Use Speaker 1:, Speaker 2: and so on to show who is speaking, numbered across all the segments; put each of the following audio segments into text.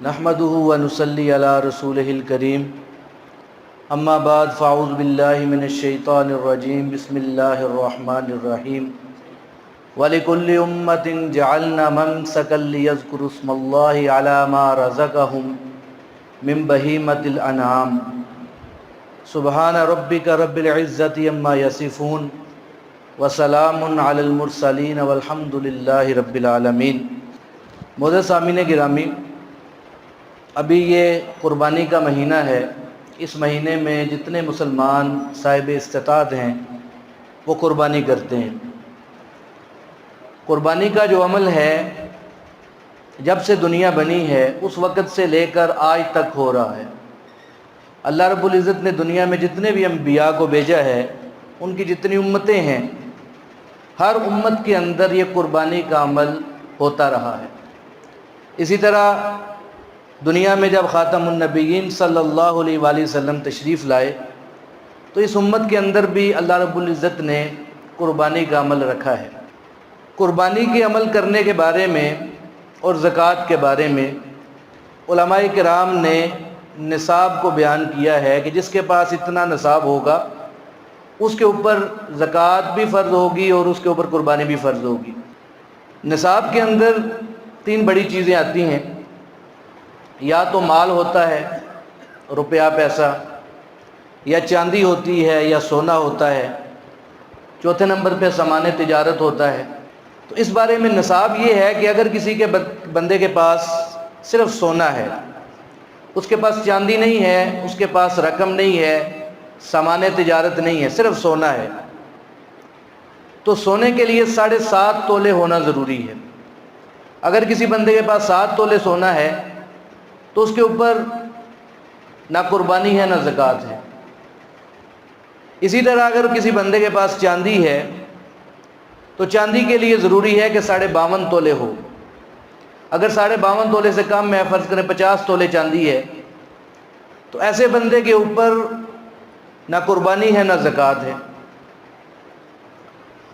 Speaker 1: نحمده ونصلي على رسوله الكريم اما بعد فاعوذ بالله من الشيطان الرجيم بسم الله الرحمن الرحيم ولكل أمة جعلنا منسكا ليذكروا اسم الله على ما رزقهم من بهيمة الأنعام سبحان ربك رب العزة عما يصفون وسلام على المرسلين والحمد لله رب العالمین۔ معزز سامعین گرامی، ابھی یہ قربانی کا مہینہ ہے۔ اس مہینے میں جتنے مسلمان صاحب استطاعت ہیں وہ قربانی کرتے ہیں۔ قربانی کا جو عمل ہے جب سے دنیا بنی ہے اس وقت سے لے کر آج تک ہو رہا ہے۔ اللہ رب العزت نے دنیا میں جتنے بھی انبیاء کو بھیجا ہے، ان کی جتنی امتیں ہیں، ہر امت کے اندر یہ قربانی کا عمل ہوتا رہا ہے۔ اسی طرح دنیا میں جب خاتم النبیین صلی اللہ علیہ وآلہ وسلم تشریف لائے تو اس امت کے اندر بھی اللہ رب العزت نے قربانی کا عمل رکھا ہے۔ قربانی کے عمل کرنے کے بارے میں اور زکوٰۃ کے بارے میں علماء کرام نے نصاب کو بیان کیا ہے کہ جس کے پاس اتنا نصاب ہوگا اس کے اوپر زکوٰۃ بھی فرض ہوگی اور اس کے اوپر قربانی بھی فرض ہوگی۔ نصاب کے اندر تین بڑی چیزیں آتی ہیں، یا تو مال ہوتا ہے، روپیہ پیسہ، یا چاندی ہوتی ہے، یا سونا ہوتا ہے، چوتھے نمبر پہ سامان تجارت ہوتا ہے۔ تو اس بارے میں نصاب یہ ہے کہ اگر کسی کے بندے کے پاس صرف سونا ہے، اس کے پاس چاندی نہیں ہے، اس کے پاس رقم نہیں ہے، سامان تجارت نہیں ہے، صرف سونا ہے، تو سونے کے لیے 7.5 تولے ہونا ضروری ہے۔ اگر کسی بندے کے پاس 7 تولے سونا ہے تو اس کے اوپر نہ قربانی ہے نہ زکوٰۃ ہے۔ اسی طرح اگر کسی بندے کے پاس چاندی ہے تو چاندی کے لیے ضروری ہے کہ 52.5 تولے ہو۔ اگر 52.5 تولے سے کم ہے، فرض کریں 50 تولے چاندی ہے، تو ایسے بندے کے اوپر نہ قربانی ہے نہ زکوٰۃ ہے۔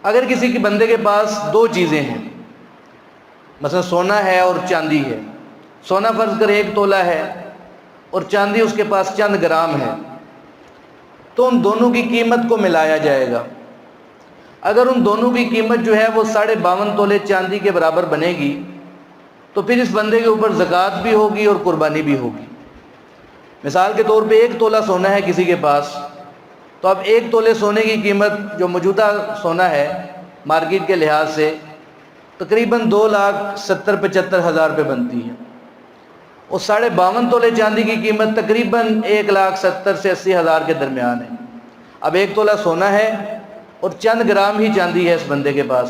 Speaker 1: اگر کسی کے بندے کے پاس 2 چیزیں ہیں، مثلا سونا ہے اور چاندی ہے، سونا فرض کر 1 تولہ ہے اور چاندی اس کے پاس چند گرام ہے، تو ان دونوں کی قیمت کو ملایا جائے گا۔ اگر ان دونوں کی قیمت جو ہے وہ 52.5 تولے چاندی کے برابر بنے گی تو پھر اس بندے کے اوپر زکوٰۃ بھی ہوگی اور قربانی بھی ہوگی۔ مثال کے طور پہ 1 تولہ سونا ہے کسی کے پاس، تو اب 1 تولے سونے کی قیمت جو موجودہ سونا ہے مارکیٹ کے لحاظ سے تقریباً 2,70,75,000 روپے بنتی ہے، اور 52.5 تولے چاندی کی قیمت تقریباً 1,70,000 سے 80,000 کے درمیان ہے۔ اب 1 تولہ سونا ہے اور چند گرام ہی چاندی ہے اس بندے کے پاس،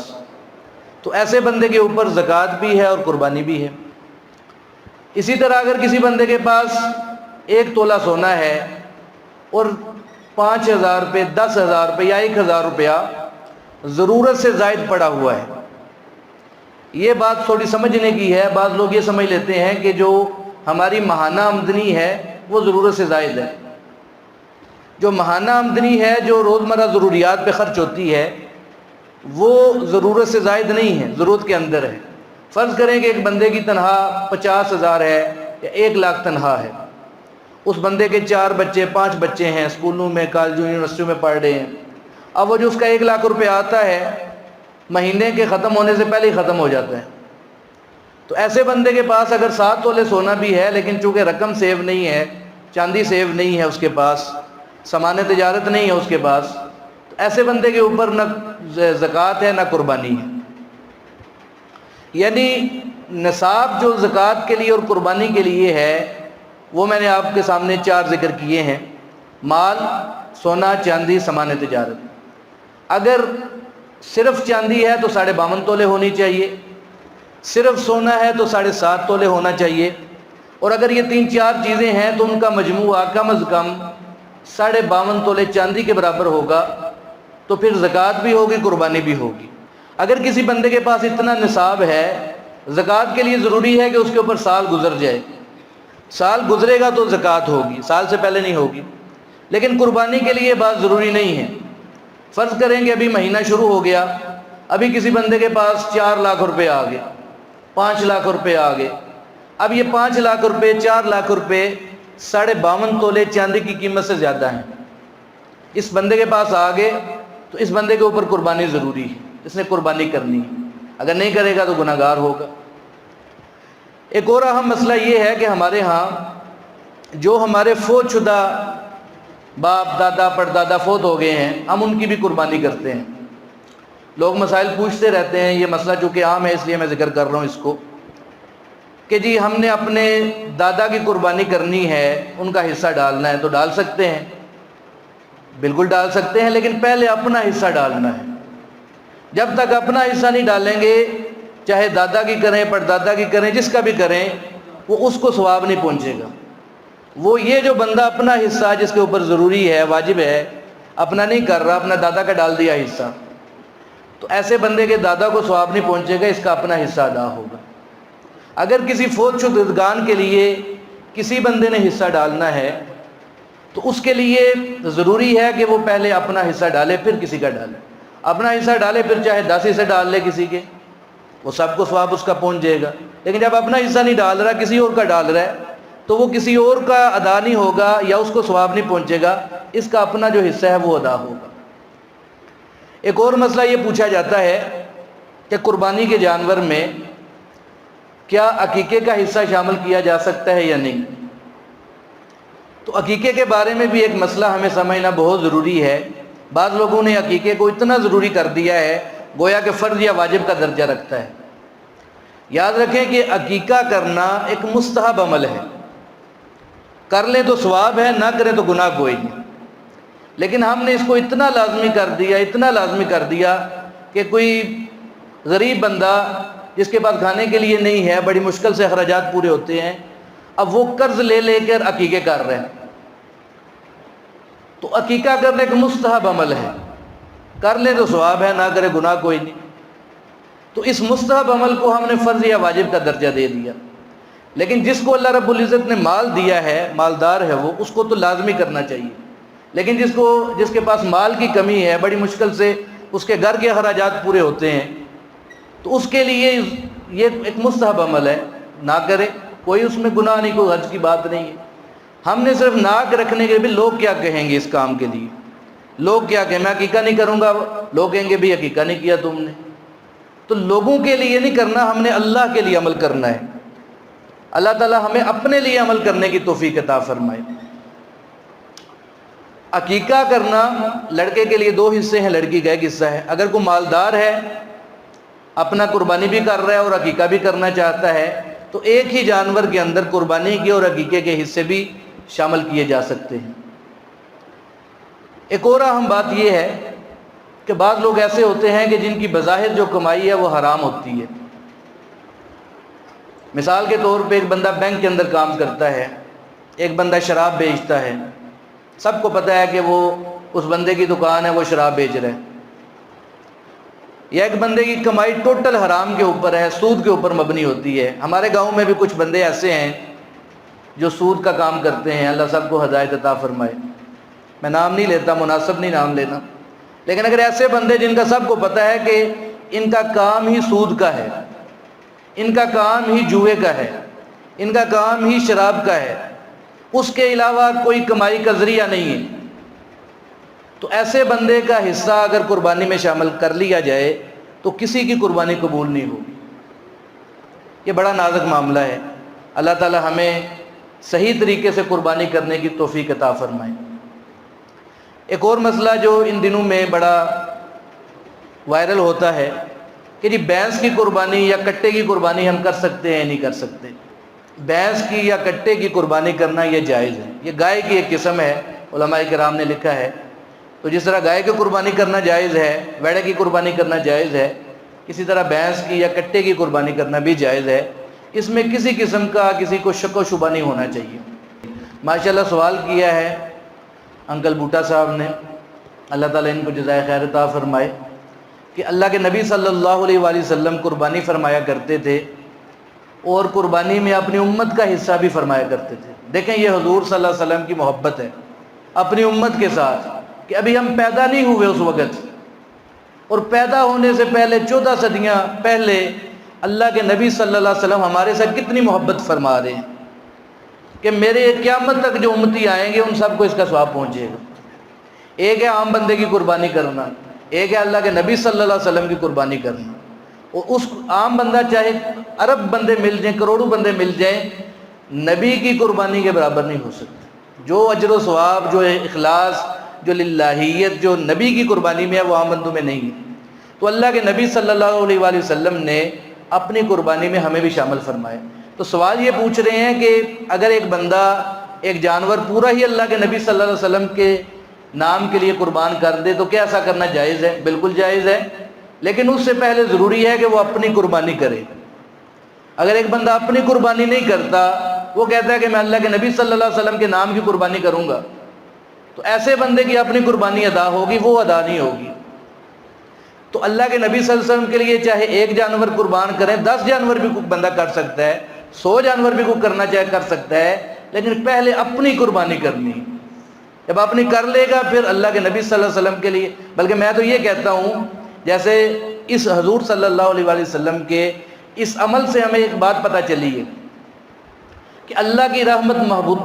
Speaker 1: تو ایسے بندے کے اوپر زکوٰۃ بھی ہے اور قربانی بھی ہے۔ اسی طرح اگر کسی بندے کے پاس 1 تولہ سونا ہے اور 5,000 روپے، 10,000 روپے یا 1,000 روپیہ ضرورت سے زائد پڑا ہوا ہے، یہ بات تھوڑی سمجھنے کی ہے۔ بعض لوگ یہ سمجھ لیتے ہیں کہ جو ہماری ماہانہ آمدنی ہے وہ ضرورت سے زائد ہے۔ جو ماہانہ آمدنی ہے، جو روزمرہ ضروریات پہ خرچ ہوتی ہے، وہ ضرورت سے زائد نہیں ہے، ضرورت کے اندر ہے۔ فرض کریں کہ ایک بندے کی تنخواہ 50,000 ہے یا 1,00,000 تنخواہ ہے، اس بندے کے 4 بچے 5 بچے ہیں، اسکولوں میں، کالجوں، یونیورسٹیوں میں پڑھ رہے ہیں۔ اب وہ جو اس کا 1,00,000 روپے آتا ہے مہینے کے ختم ہونے سے پہلے ہی ختم ہو جاتا ہے۔ تو ایسے بندے کے پاس اگر 7 تولے سونا بھی ہے لیکن چونکہ رقم سیو نہیں ہے، چاندی سیو نہیں ہے اس کے پاس، سامان تجارت نہیں ہے اس کے پاس، تو ایسے بندے کے اوپر نہ زکوٰۃ ہے نہ قربانی ہے۔ یعنی نصاب جو زکوٰۃ کے لیے اور قربانی کے لیے ہے وہ میں نے آپ کے سامنے 4 ذکر کیے ہیں: مال، سونا، چاندی، سامان تجارت۔ اگر صرف چاندی ہے تو 52.5 تولے ہونی چاہیے، صرف سونا ہے تو 7.5 تولے ہونا چاہیے، اور اگر یہ 3-4 چیزیں ہیں تو ان کا مجموعہ کم از کم 52.5 تولے چاندی کے برابر ہوگا، تو پھر زکوٰۃ بھی ہوگی، قربانی بھی ہوگی۔ اگر کسی بندے کے پاس اتنا نصاب ہے، زکوٰۃ کے لیے ضروری ہے کہ اس کے اوپر سال گزر جائے، سال گزرے گا تو زکوٰۃ ہوگی، سال سے پہلے نہیں ہوگی۔ لیکن قربانی کے لیے بات ضروری نہیں ہے۔ فرض کریں کہ ابھی مہینہ شروع ہو گیا، ابھی کسی بندے کے پاس 4 لاکھ روپے آ گئے، 5 لاکھ روپے آ گئے، اب یہ 5 لاکھ روپے 4 لاکھ روپے 52.5 تولے چاندی کی قیمت سے زیادہ ہیں، اس بندے کے پاس آ گئے تو اس بندے کے اوپر قربانی ضروری ہے، اس نے قربانی کرنی ہے، اگر نہیں کرے گا تو گناہ گار ہوگا۔ ایک اور اہم مسئلہ یہ ہے کہ ہمارے ہاں جو ہمارے فوت شدہ باپ دادا پردادا فوت ہو گئے ہیں، ہم ان کی بھی قربانی کرتے ہیں۔ لوگ مسائل پوچھتے رہتے ہیں، یہ مسئلہ چونکہ عام ہے اس لیے میں ذکر کر رہا ہوں اس کو، کہ جی ہم نے اپنے دادا کی قربانی کرنی ہے، ان کا حصہ ڈالنا ہے، تو ڈال سکتے ہیں، بالکل ڈال سکتے ہیں، لیکن پہلے اپنا حصہ ڈالنا ہے۔ جب تک اپنا حصہ نہیں ڈالیں گے، چاہے دادا کی کریں پردادا کی کریں جس کا بھی کریں، وہ اس کو ثواب نہیں پہنچے گا۔ وہ یہ جو بندہ اپنا حصہ جس کے اوپر ضروری ہے واجب ہے اپنا نہیں کر رہا، اپنا دادا کا ڈال دیا حصہ، تو ایسے بندے کے دادا کو ثواب نہیں پہنچے گا، اس کا اپنا حصہ ادا ہوگا۔ اگر کسی فوت شدگان کے لیے کسی بندے نے حصہ ڈالنا ہے تو اس کے لیے ضروری ہے کہ وہ پہلے اپنا حصہ ڈالے پھر کسی کا ڈالے، اپنا حصہ ڈالے پھر چاہے 10 حصے ڈال لے کسی کے، وہ سب کو ثواب اس کا پہنچ جائے گا۔ لیکن جب اپنا حصہ نہیں ڈال رہا کسی اور کا ڈال رہا ہے تو وہ کسی اور کا ادا نہیں ہوگا یا اس کو ثواب نہیں پہنچے گا، اس کا اپنا جو حصہ ہے وہ ادا ہوگا۔ ایک اور مسئلہ یہ پوچھا جاتا ہے کہ قربانی کے جانور میں کیا عقیقے کا حصہ شامل کیا جا سکتا ہے یا نہیں؟ تو عقیقے کے بارے میں بھی ایک مسئلہ ہمیں سمجھنا بہت ضروری ہے۔ بعض لوگوں نے عقیقے کو اتنا ضروری کر دیا ہے گویا کہ فرض یا واجب کا درجہ رکھتا ہے۔ یاد رکھیں کہ عقیقہ کرنا ایک مستحب عمل ہے، کر لیں تو ثواب ہے، نہ کریں تو گناہ کوئی نہیں، لیکن ہم نے اس کو اتنا لازمی کر دیا کہ کوئی غریب بندہ جس کے پاس کھانے کے لیے نہیں ہے، بڑی مشکل سے اخراجات پورے ہوتے ہیں، اب وہ قرض لے کر عقیقے کر رہے ہیں، تو عقیقہ کرنا ایک مستحب عمل ہے، کر لیں تو ثواب ہے، نہ کرے گناہ کوئی نہیں۔ تو اس مستحب عمل کو ہم نے فرض یا واجب کا درجہ دے دیا، لیکن جس کو اللہ رب العزت نے مال دیا ہے، مالدار ہے وہ، اس کو تو لازمی کرنا چاہیے، لیکن جس کے پاس مال کی کمی ہے، بڑی مشکل سے اس کے گھر کے اخراجات پورے ہوتے ہیں، تو اس کے لیے یہ ایک مستحب عمل ہے، نہ کرے، کوئی اس میں گناہ نہیں، کوئی حرج کی بات نہیں ہے۔ ہم نے صرف ناک رکھنے کے بھی لوگ کیا کہیں گے اس کام کے لیے، لوگ کیا کہیں، میں عقیقہ نہیں کروں گا، لوگ کہیں گے بھی عقیقہ نہیں کیا تم نے، تو لوگوں کے لیے نہیں کرنا، ہم نے اللہ کے لیے عمل کرنا ہے۔ اللہ تعالیٰ ہمیں اپنے لیے عمل کرنے کی توفیق عطا فرمائے۔ عقیقہ کرنا لڑکے کے لیے 2 حصے ہیں، لڑکی کا 1 حصہ ہے۔ اگر کوئی مالدار ہے، اپنا قربانی بھی کر رہا ہے اور عقیقہ بھی کرنا چاہتا ہے، تو ایک ہی جانور کے اندر قربانی کے اور عقیقے کے حصے بھی شامل کیے جا سکتے ہیں۔ ایک اور اہم بات یہ ہے کہ بعض لوگ ایسے ہوتے ہیں کہ جن کی بظاہر جو کمائی ہے وہ حرام ہوتی ہے۔ مثال کے طور پہ ایک بندہ بینک کے اندر کام کرتا ہے، ایک بندہ شراب بیچتا ہے، سب کو پتہ ہے کہ وہ اس بندے کی دکان ہے، وہ شراب بیچ رہا ہے، یا ایک بندے کی کمائی ٹوٹل حرام کے اوپر ہے، سود کے اوپر مبنی ہوتی ہے۔ ہمارے گاؤں میں بھی کچھ بندے ایسے ہیں جو سود کا کام کرتے ہیں، اللہ سب کو ہدایت عطا فرمائے۔ میں نام نہیں لیتا، مناسب نہیں نام لینا، لیکن اگر ایسے بندے جن کا سب کو پتہ ہے کہ ان کا کام ہی سود کا ہے، ان کا کام ہی جوئے کا ہے، ان کا کام ہی شراب کا ہے، اس کے علاوہ کوئی کمائی کا ذریعہ نہیں ہے، تو ایسے بندے کا حصہ اگر قربانی میں شامل کر لیا جائے تو کسی کی قربانی قبول نہیں ہوگی۔ یہ بڑا نازک معاملہ ہے، اللہ تعالی ہمیں صحیح طریقے سے قربانی کرنے کی توفیق عطا فرمائے۔ ایک اور مسئلہ جو ان دنوں میں بڑا وائرل ہوتا ہے کہ جی بھینس کی قربانی یا کٹے کی قربانی ہم کر سکتے ہیں نہیں کر سکتے۔ بھینس کی یا کٹے کی قربانی کرنا یہ جائز ہے، یہ گائے کی ایک قسم ہے، علماء کرام نے لکھا ہے۔ تو جس طرح گائے کی قربانی کرنا جائز ہے، ویڑے کی قربانی کرنا جائز ہے، اسی طرح بھینس کی یا کٹے کی قربانی کرنا بھی جائز ہے۔ اس میں کسی قسم کا کسی کو شک و شبہ نہیں ہونا چاہیے۔ ماشاءاللہ سوال کیا ہے انکل بوٹا صاحب نے، اللہ تعالیٰ ان کو جزائے خیر عطا فرمائے، کہ اللہ کے نبی صلی اللہ علیہ وآلہ وسلم قربانی فرمایا کرتے تھے اور قربانی میں اپنی امت کا حصہ بھی فرمایا کرتے تھے۔ دیکھیں یہ حضور صلی اللہ علیہ وسلم کی محبت ہے اپنی امت کے ساتھ، کہ ابھی ہم پیدا نہیں ہوئے اس وقت، اور پیدا ہونے سے پہلے 14 صدیاں پہلے اللہ کے نبی صلی اللہ علیہ وسلم ہمارے ساتھ کتنی محبت فرما رہے ہیں کہ میرے قیامت تک جو امتی آئیں گے ان سب کو اس کا ثواب پہنچے گا۔ ایک ہے عام بندے کی قربانی کرنا، ایک ہے اللہ کے نبی صلی اللہ علیہ وسلم کی قربانی کرنا۔ اور اس عام بندہ چاہے ارب بندے مل جائیں، کروڑوں بندے مل جائیں، نبی کی قربانی کے برابر نہیں ہو سکتے۔ جو اجر و ثواب، جو اخلاص، جو للہیت جو نبی کی قربانی میں ہے وہ عام بندوں میں نہیں ہے۔ تو اللہ کے نبی صلی اللہ علیہ وآلہ وسلم نے اپنی قربانی میں ہمیں بھی شامل فرمائے۔ تو سوال یہ پوچھ رہے ہیں کہ اگر ایک بندہ ایک جانور پورا ہی اللہ کے نبی صلی اللہ علیہ وسلم کے نام کے لیے قربان کر دے تو کیا ایسا کرنا جائز ہے؟ بالکل جائز ہے، لیکن اس سے پہلے ضروری ہے کہ وہ اپنی قربانی کرے۔ اگر ایک بندہ اپنی قربانی نہیں کرتا، وہ کہتا ہے کہ میں اللہ کے نبی صلی اللہ علیہ وسلم کے نام کی قربانی کروں گا، تو ایسے بندے کی اپنی قربانی ادا ہوگی، وہ ادا نہیں ہوگی۔ تو اللہ کے نبی صلی اللہ علیہ وسلم کے لیے چاہے ایک جانور قربان کریں، 10 جانور بھی کوئی بندہ کر سکتا ہے، 100 جانور بھی کوئی کرنا چاہے کر سکتا ہے، لیکن پہلے اپنی قربانی کرنی۔ جب اپنی کر لے گا پھر اللہ کے نبی صلی اللہ علیہ وسلم کے لیے، بلکہ میں تو یہ کہتا ہوں جیسے اس حضور صلی اللہ علیہ وآلہ وسلم کے اس عمل سے ہمیں ایک بات پتہ چلی ہے کہ اللہ کی رحمت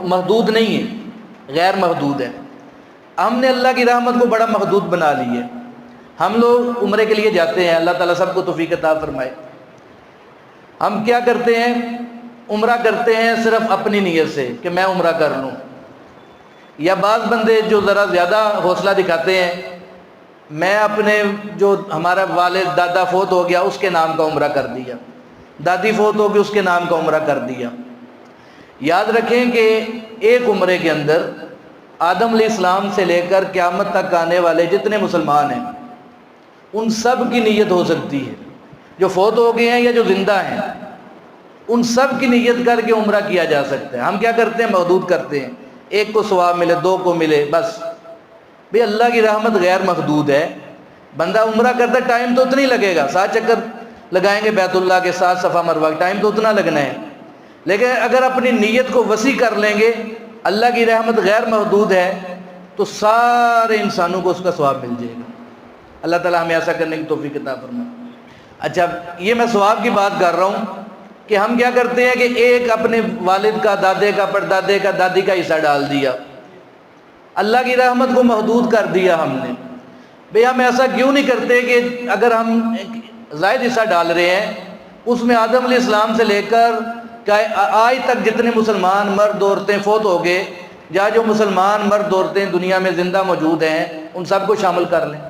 Speaker 1: محدود نہیں ہے، غیر محدود ہے۔ ہم نے اللہ کی رحمت کو بڑا محدود بنا لی ہے۔ ہم لوگ عمرے کے لیے جاتے ہیں، اللہ تعالیٰ سب کو توفیق عطا فرمائے۔ ہم کیا کرتے ہیں؟ عمرہ کرتے ہیں صرف اپنی نیت سے کہ میں عمرہ کر لوں، یا بعض بندے جو ذرا زیادہ حوصلہ دکھاتے ہیں، میں اپنے جو ہمارا والد دادا فوت ہو گیا اس کے نام کا عمرہ کر دیا، دادی فوت ہو گئی اس کے نام کا عمرہ کر دیا۔ یاد رکھیں کہ ایک عمرے کے اندر آدم علیہ السلام سے لے کر قیامت تک آنے والے جتنے مسلمان ہیں ان سب کی نیت ہو سکتی ہے، جو فوت ہو گئے ہیں یا جو زندہ ہیں، ان سب کی نیت کر کے عمرہ کیا جا سکتا ہے۔ ہم کیا کرتے ہیں؟ محدود کرتے ہیں، ایک کو ثواب ملے، 2 کو ملے، بس۔ بھئی اللہ کی رحمت غیر محدود ہے۔ بندہ عمرہ کرتا ٹائم تو اتنا ہی لگے گا، 7 چکر لگائیں گے بیت اللہ کے، 7 صفا مروہ، ٹائم تو اتنا لگنا ہے، لیکن اگر اپنی نیت کو وسیع کر لیں گے، اللہ کی رحمت غیر محدود ہے، تو سارے انسانوں کو اس کا ثواب مل جائے گا۔ اللہ تعالیٰ ہمیں ایسا کرنے کی توفیق عطا فرمائے۔ اچھا، یہ میں ثواب کی بات کر رہا ہوں کہ ہم کیا کرتے ہیں کہ ایک اپنے والد کا، دادے کا، پردادے کا، دادی کا حصہ ڈال دیا، اللہ کی رحمت کو محدود کر دیا ہم نے۔ بھئی ہم ایسا کیوں نہیں کرتے کہ اگر ہم زائد حصہ ڈال رہے ہیں، اس میں آدم علیہ السلام سے لے کر آج تک جتنے مسلمان مرد عورتیں فوت ہو گئے، یا جو مسلمان مرد عورتیں دنیا میں زندہ موجود ہیں، ان سب کو شامل کر لیں۔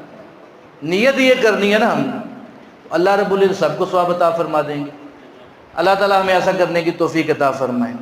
Speaker 1: نیت یہ کرنی ہے نا ہم، اللہ رب العزت سب کو ثواب عطا فرما دیں گے۔ اللہ تعالیٰ ہمیں ایسا کرنے کی توفیق عطا فرمائے۔